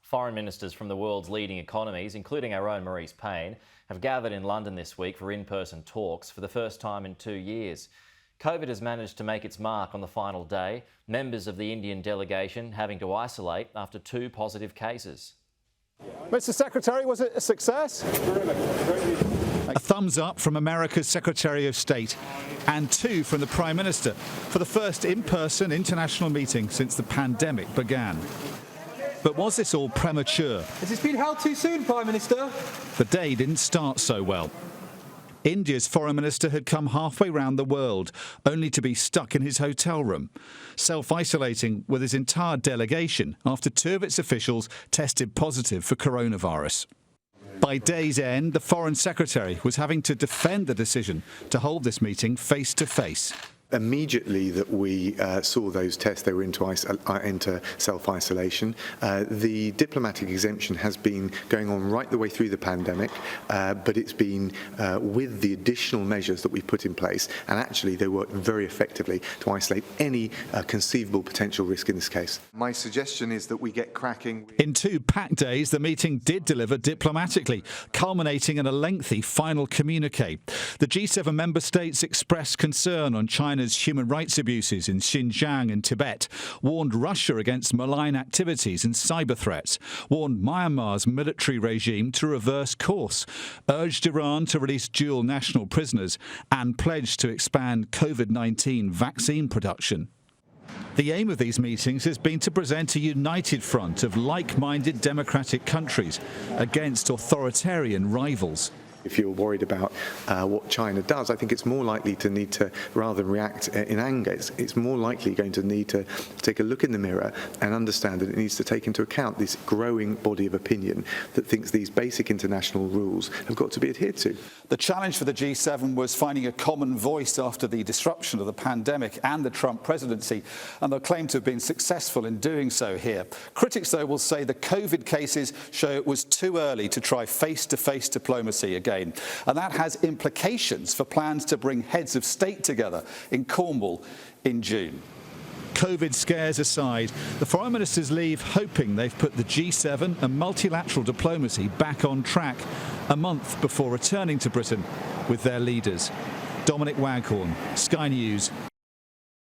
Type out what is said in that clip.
Foreign ministers from the world's leading economies, including our own Marise Payne, have gathered in London this week for in-person talks for the first time in 2 years. COVID has managed to make its mark on the final day, members of the Indian delegation having to isolate after 2 positive cases. Mr. Secretary, was it a success? A thumbs up from America's Secretary of State and 2 from the Prime Minister for the first in-person international meeting since the pandemic began. But was this all premature? Has this been held too soon, Prime Minister? The day didn't start so well. India's foreign minister had come halfway round the world, only to be stuck in his hotel room, self-isolating with his entire delegation after 2 of its officials tested positive for coronavirus. By day's end, the Foreign Secretary was having to defend the decision to hold this meeting face-to-face. Immediately that we saw those tests, they were into self-isolation. The diplomatic exemption has been going on right the way through the pandemic, but it's been with the additional measures that we put in place, and actually they work very effectively to isolate any conceivable potential risk in this case. My suggestion is that we get cracking. In 2 packed days, the meeting did deliver diplomatically, culminating in a lengthy final communique. The G7 member states expressed concern on China's human rights abuses in Xinjiang and Tibet, warned Russia against malign activities and cyber threats, warned Myanmar's military regime to reverse course, urged Iran to release dual national prisoners, and pledged to expand COVID-19 vaccine production. The aim of these meetings has been to present a united front of like-minded democratic countries against authoritarian rivals. If you're worried about what China does, I think it's more likely to need to, rather than react in anger, it's more likely going to need to take a look in the mirror and understand that it needs to take into account this growing body of opinion that thinks these basic international rules have got to be adhered to. The challenge for the G7 was finding a common voice after the disruption of the pandemic and the Trump presidency, and they'll claim to have been successful in doing so here. Critics, though, will say the COVID cases show it was too early to try face-to-face diplomacy again. And that has implications for plans to bring heads of state together in Cornwall in June. COVID scares aside, the foreign ministers leave hoping they've put the G7 and multilateral diplomacy back on track a month before returning to Britain with their leaders. Dominic Raab, Sky News.